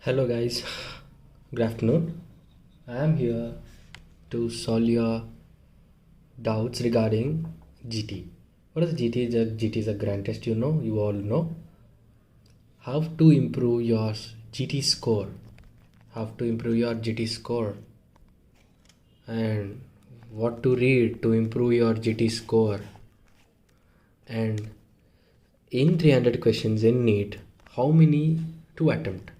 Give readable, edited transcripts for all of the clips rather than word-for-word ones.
Hello guys, good afternoon. I am here to solve your doubts regarding GT. What is GT? GT is a grand test, you all know. How to improve your GT score. How to improve your GT score. And what to read to improve your GT score. And in 300 questions in NEET, how many to attempt?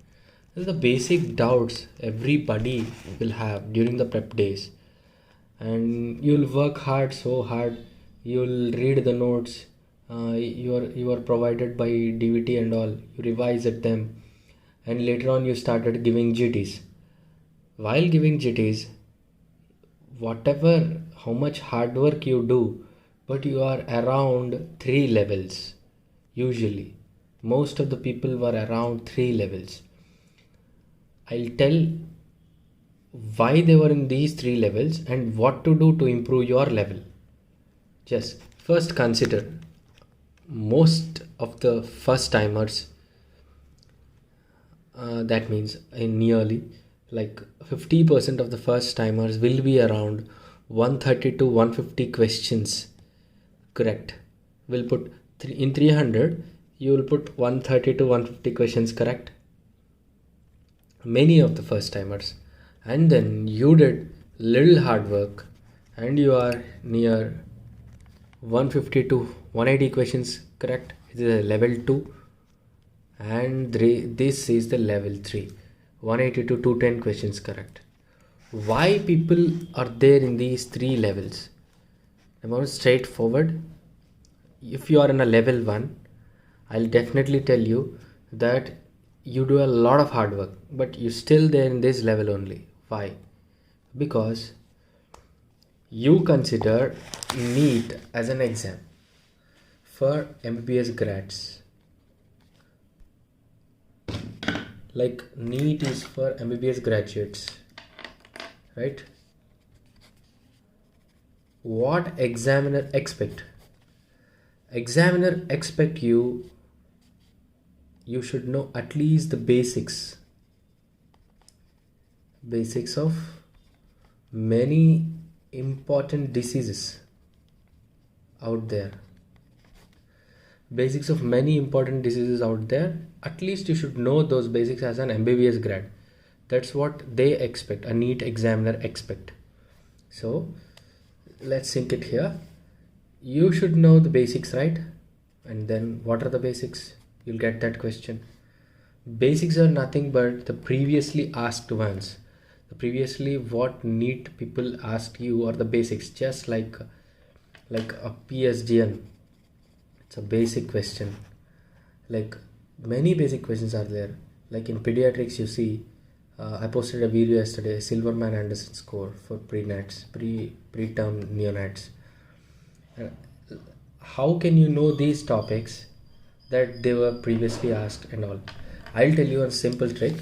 These are the basic doubts everybody will have during the prep days. And you'll work hard, so hard. You'll read the notes. You are provided by DVT and all. You revise at them, and later on you started giving GTs. While giving GTs, whatever how much hard work you do, but you are around 3 levels. Usually, most of the people were around 3 levels. I'll tell why they were in these 3 levels and what to do to improve your level. Just first consider most of the first timers, that means in nearly like 50% of the first timers will be around 130 to 150 questions correct. We'll put in 300, you will put 130 to 150 questions correct. Many of the first timers, and then you did little hard work and you are near 150 to 180 questions correct. It is a level 2, and this is the level 3, 180 to 210 questions correct. Why people are there in these 3 levels? About straightforward. If you are in a level 1, I'll definitely tell you that you do a lot of hard work, but you're still there in this level only. Why? Because you consider NEET as an exam for MBBS grads. Like NEET is for MBBS graduates, right? What examiner expect? Examiner expect you should know at least the basics of many important diseases out there. Basics of many important diseases out there. At least you should know those basics as an MBBS grad. That's what they expect, a NEET examiner expect. So let's sync it here. You should know the basics, right? And then what are the basics? You'll get that question. Basics are nothing but the previously asked ones. The previously what NEET people asked you are the basics, just like a PSDN. It's a basic question. Like many basic questions are there. Like in pediatrics, you see, I posted a video yesterday, Silverman Anderson score for pre-nats, preterm neonats. How can you know these topics that they were previously asked and all? I'll tell you a simple trick.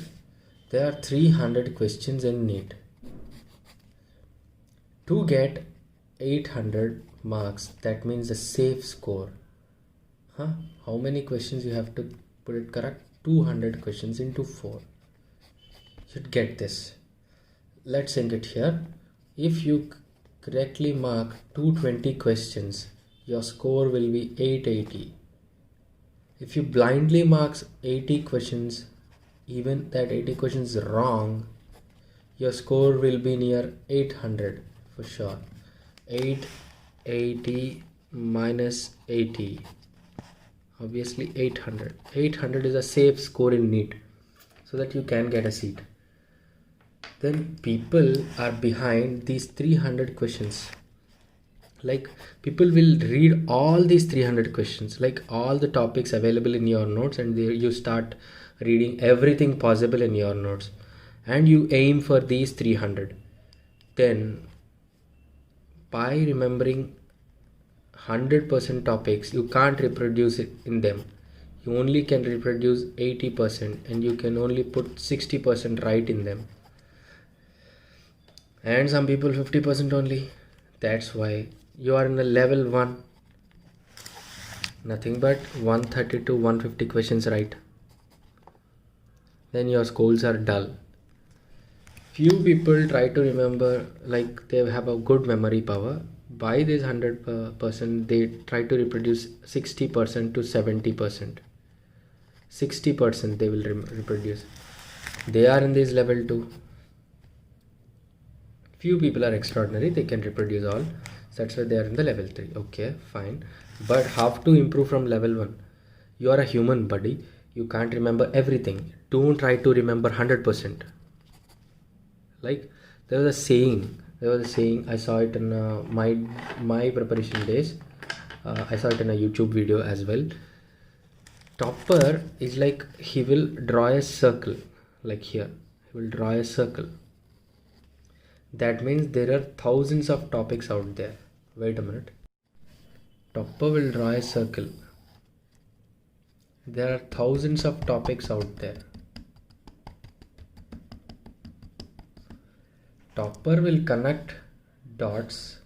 There are 300 questions in NEET. To get 800 marks, that means a safe score. How many questions you have to put it correct? 200 questions into 4. You should get this. Let's sync it here. If you correctly mark 220 questions, your score will be 880. If you blindly marks 80 questions, even that 80 questions wrong, your score will be near 800 for sure. 880 minus 80, obviously 800. 800 is a safe score in NEET, so that you can get a seat. Then people are behind these 300 questions. Like people will read all these 300 questions, like all the topics available in your notes, and you start reading everything possible in your notes, and you aim for these 300. Then by remembering 100% topics, you can't reproduce it in them. You only can reproduce 80%, and you can only put 60% right in them, and some people 50% only. That's why you are in a level 1, nothing but 130 to 150 questions right. then your scores are dull. Few people try to remember, like they have a good memory power. By this 100%, they try to reproduce 60% to 70%. 60% they will reproduce. They are in this level 2. Few people are extraordinary, they can reproduce all. So that's why they are in the level 3. Okay, fine. But how to improve from level 1? You are a human, buddy. You can't remember everything. Don't try to remember 100%. Like there was a saying, I saw it in my preparation days. I saw it in a YouTube video as well. Topper is like, he will draw a circle, like here he will draw a circle. That means there are thousands of topics out there. Wait a minute. Topper will draw a circle. There are thousands of topics out there. Topper will connect dots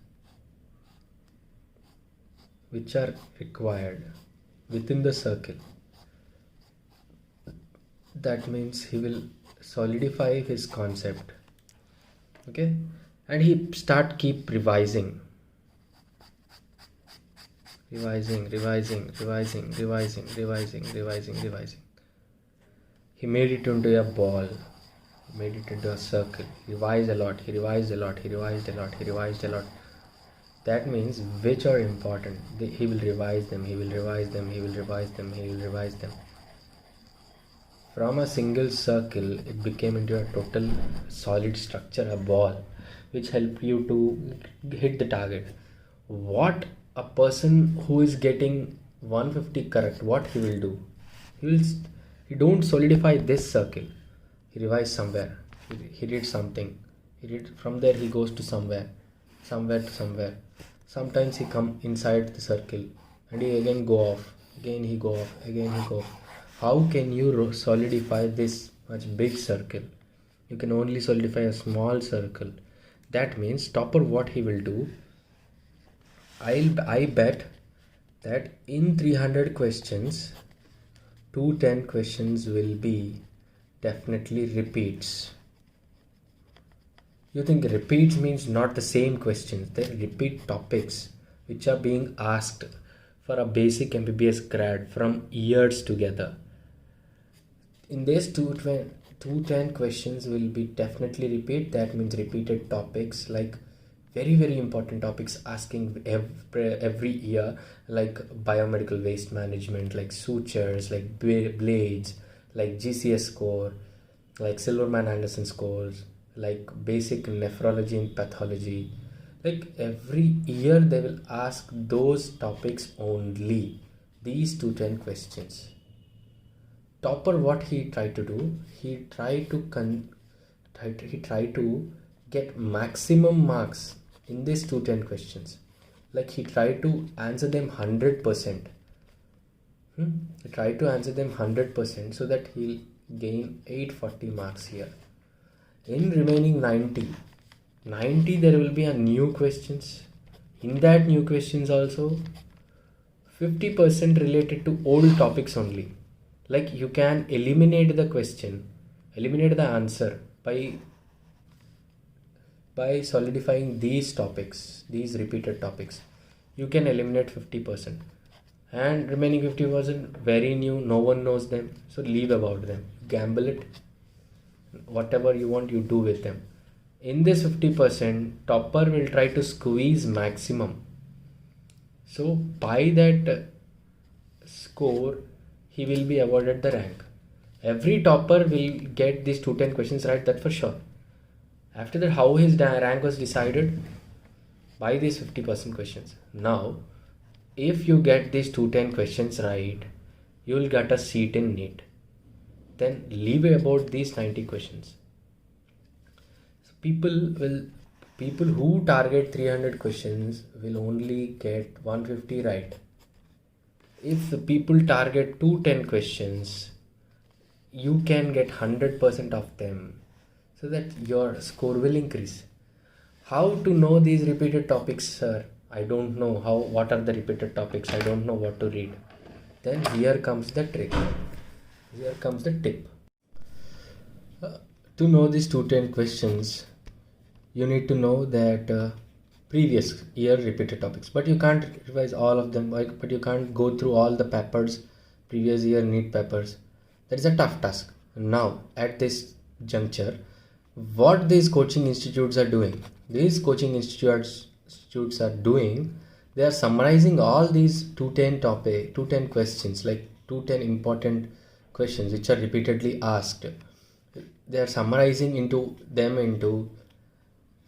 which are required within the circle. That means he will solidify his concept. Okay, and he keep revising. He made it into a ball. He made it into a circle. He revised a lot. That means which are important. He will revise them. From a single circle, it became into a total solid structure, a ball, which helped you to hit the target. What a person who is getting 150 correct, what he will do? He don't solidify this circle. He revises somewhere. He did something. From there he goes to somewhere to somewhere. Sometimes he come inside the circle and he again go off. Again he go off. How can you solidify this much big circle? You can only solidify a small circle. That means Topper, what he will do, I bet that in 300 questions, 210 questions will be definitely repeats. You think repeats means not the same questions, they repeat topics which are being asked for a basic MBBS grad from years together. In this 210 questions will be definitely repeat. That means repeated topics, like very important topics asking every year, like biomedical waste management, like sutures, like blades, like GCS score, like Silverman-Anderson scores, like basic nephrology and pathology. Like every year they will ask those topics only, these 210 questions. Topper, what he tried to do, he tried to get maximum marks in these 210 questions. Like he tried to answer them 100%. He tried to answer them 100% so that he'll gain 840 marks here. In remaining 90 there will be a new questions. In that new questions also 50% related to old topics only. Like you can eliminate the answer by solidifying these topics, these repeated topics. You can eliminate 50%, and remaining 50% very new, no one knows them, so leave about them, gamble it, whatever you want you do with them. In this 50%, Topper will try to squeeze maximum, so by that score he will be awarded the rank. Every topper will get these 210 questions right, that for sure. After that, how his rank was decided? By these 50% questions. Now, if you get these 210 questions right, you will get a seat in NEET. Then leave about these 90 questions. So people who target 300 questions will only get 150 right. If the people target 210 questions, you can get 100% of them, so that your score will increase. How to know these repeated topics, sir? I don't know what are the repeated topics. I don't know what to read. Then here comes the trick. Here comes the tip. To know these 210 questions, you need to know that previous year repeated topics, but you can't revise all of them, but you can't go through all the papers, previous year NEET papers. That is a tough task. Now, at this juncture, what these coaching institutes are doing, are doing, they are summarizing all these 210 questions, like 210 important questions which are repeatedly asked. They are summarizing into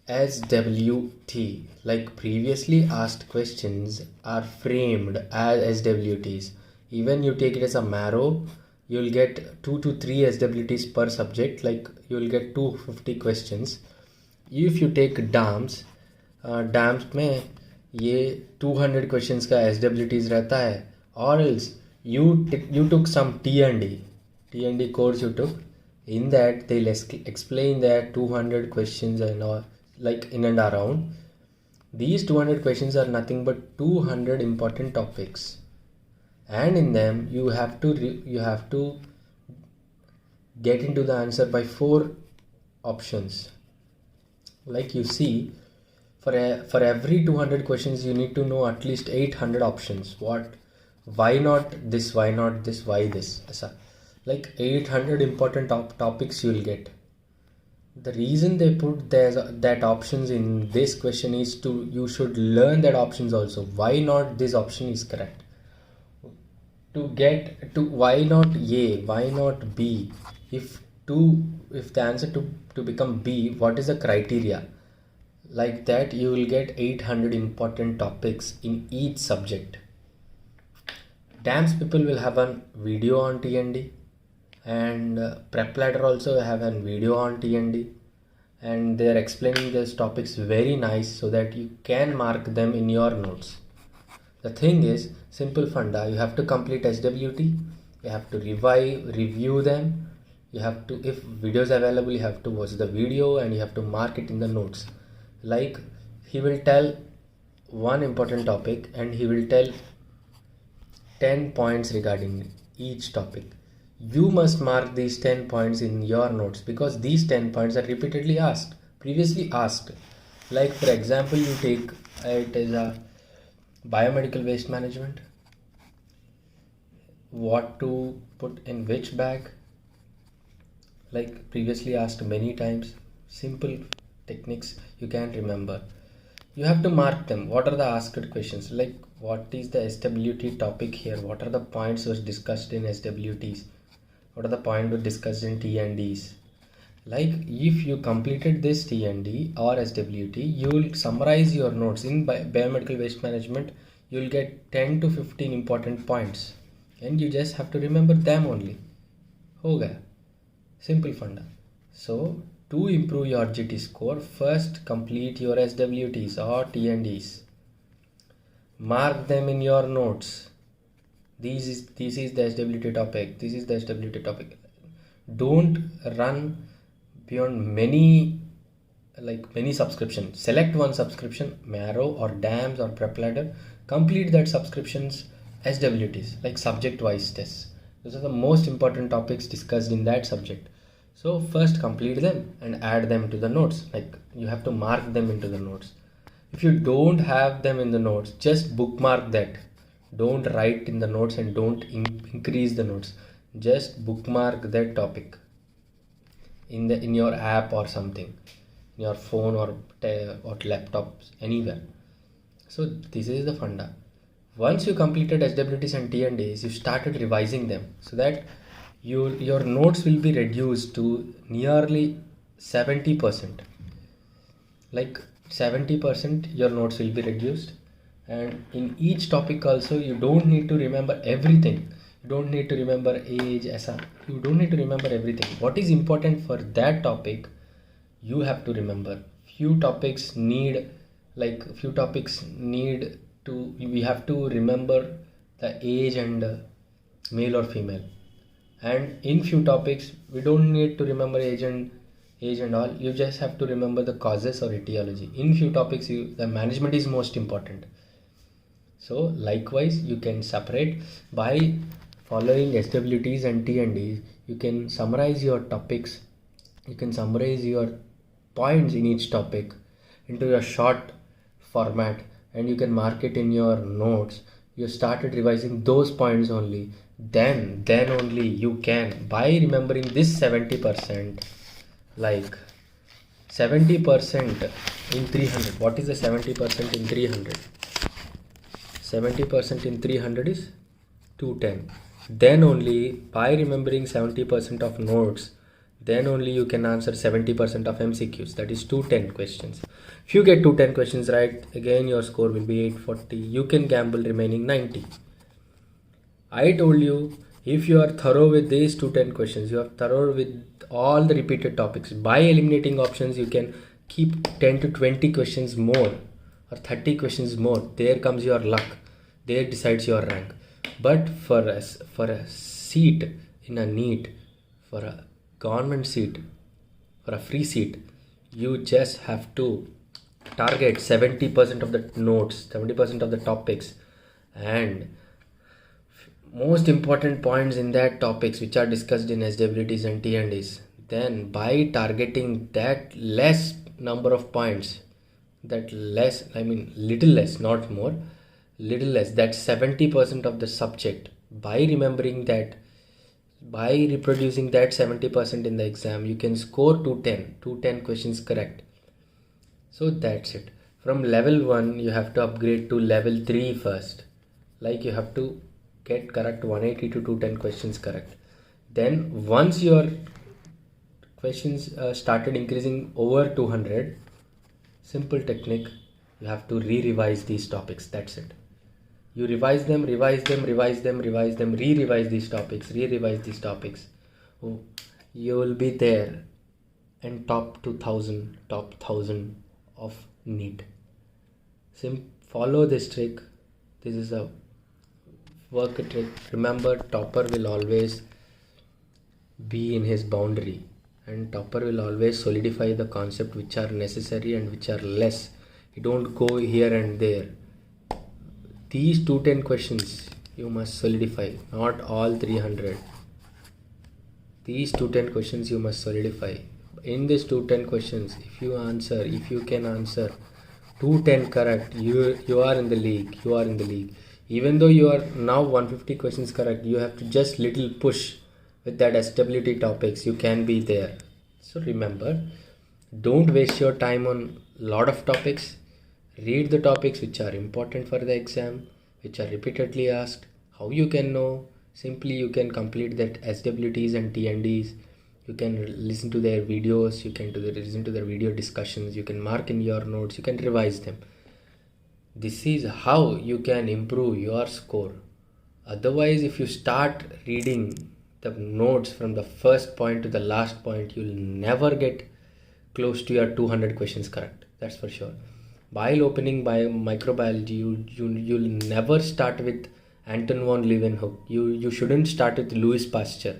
SWT, like previously asked questions are framed as SWTs. Even you take it as a marrow, you'll get 2 to 3 SWTs per subject, like you'll get 250 questions. If you take DAMS, DAMS में ये 200 questions का SWTs रहता है, or else you took some T&D course you took. In that they'll explain that 200 questions and all, like in and around. These 200 questions are nothing but 200 important topics, and in them you have to get into the answer by 4 options. Like you see, for every 200 questions you need to know at least 800 options. Why not this, why not this, why this, like 800 important topics you will get. The reason they put that options in this question is you should learn that options also. Why not this option is correct? To get to why not A, why not B? If the answer to become B, what is the criteria? Like that you will get 800 important topics in each subject. DAMS people will have a video on T&D, and Prep Ladder also have a video on T&D, and they are explaining these topics very nice so that you can mark them in your notes. The thing is, simple funda, you have to complete SWT, you have to review them, you have to, if videos available, you have to watch the video and you have to mark it in the notes. Like he will tell one important topic and he will tell 10 points regarding each topic. You must mark these 10 points in your notes, because these 10 points are previously asked. Like for example, you take it as a biomedical waste management, what to put in which bag, like previously asked many times. Simple techniques you can remember. You have to mark them. What are the asked questions? Like what is the SWT topic here? What are the points was discussed in SWTs? What are the points were discussed in T&Ds? Like if you completed this T&D or SWT, you will summarize your notes. In biomedical waste management, you will get 10 to 15 important points, and you just have to remember them only. Ho gaya. Simple funda. So to improve your GT score, first complete your SWTs or T&Ds. Mark them in your notes. This is the SWT topic. This is the SWT topic. Don't run beyond many subscriptions. Select one subscription, Marrow or DAMS or Prep Ladder. Complete that subscription's SWTs, like subject wise tests. Those are the most important topics discussed in that subject. So first complete them and add them to the notes. Like you have to mark them into the notes. If you don't have them in the notes, just bookmark that. Don't write in the notes and don't increase the notes. Just bookmark that topic in your app or something, in your phone or laptops, anywhere. So this is the funda. Once you completed SWTs and T&Ds, you started revising them, so that your notes will be reduced to nearly 70%. Like 70% your notes will be reduced. And in each topic also, you don't need to remember everything. You don't need to remember age, you don't need to remember everything. What is important for that topic, you have to remember. We have to remember the age and male or female. And in few topics, we don't need to remember age and all. You just have to remember the causes or etiology. In few topics, the management is most important. So likewise, you can separate by following SWTs and T&Ds. You can summarize your topics You can summarize your points in each topic into a short format, and you can mark it in your notes. You started revising those points only, then only you can, by remembering this 70%, like 70% in 300. What is the 70% in 300? 70% in 300 is 210. Then only by remembering 70% of notes, then only you can answer 70% of MCQs, that is 210 questions. If you get 210 questions right, again your score will be 840. You can gamble remaining 90. I told you, if you are thorough with these 210 questions, you are thorough with all the repeated topics. By eliminating options, you can keep 10 to 20 questions more or 30 questions more. There comes your luck. There decides your rank. But for a seat in a NEET, for a government seat, for a free seat, you just have to target 70% of the notes, 70% of the topics, and most important points in that topics which are discussed in SWTs and T&Ds. Then by targeting that less number of points, that less, I mean little less, not more, little less, that 70% of the subject, by remembering that, by reproducing that 70% in the exam, you can score 210 questions correct. So that's it. From level 1 you have to upgrade to level 3 first. Like you have to get correct 180 to 210 questions correct. Then once your questions started increasing over 200, simple technique, you have to re-revise these topics. That's it. You revise them, re-revise these topics. Oh, you will be there in top 2000, top 1000 of NEET. Follow this trick. This is a work trick. Remember, topper will always be in his boundary, and topper will always solidify the concept which are necessary and which are less. You don't go here and there. These 210 questions you must solidify, not all 300. These 210 questions you must solidify. In these 210 questions, if you can answer 210 correct, you are in the league. Even though you are now 150 questions correct, you have to just little push with that SWT topics, you can be there. So remember, don't waste your time on lot of topics. Read the topics which are important for the exam, which are repeatedly asked. How you can know? Simply you can complete that SWTs and T&Ds. You can listen to their videos, you can listen to their video discussions, you can mark in your notes, you can revise them. This is how you can improve your score. Otherwise, if you start reading the notes from the first point to the last point, you'll never get close to your 200 questions correct. That's for sure. While opening microbiology, you'll never start with Anton von Leeuwenhoek. You shouldn't start with Louis Pasteur.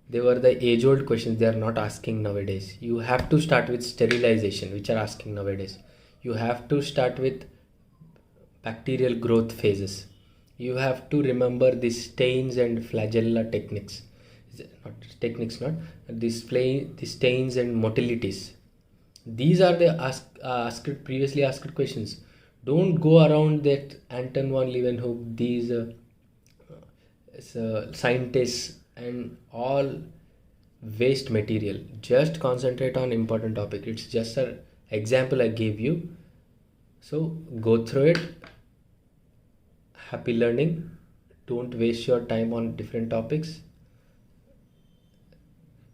They were the age-old questions they are not asking nowadays. You have to start with sterilization, which are asking nowadays. You have to start with bacterial growth phases. You have to remember the stains and flagella techniques. The stains and motilities. These are the previously asked questions. Don't go around that Anton von Leeuwenhoek, these scientists and all waste material. Just concentrate on important topic. It's just an example I gave you. So go through it. Happy learning. Don't waste your time on different topics.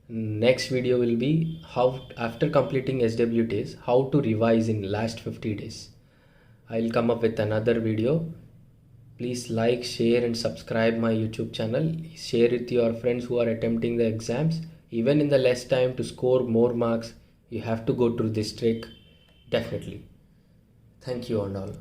Next video will be how, after completing SWTs, how to revise in last 50 days. I'll come up with another video. Please like, share and subscribe my YouTube channel. Share with your friends who are attempting the exams. Even in the less time, to score more marks, you have to go through this trick. Definitely. Thank you and all.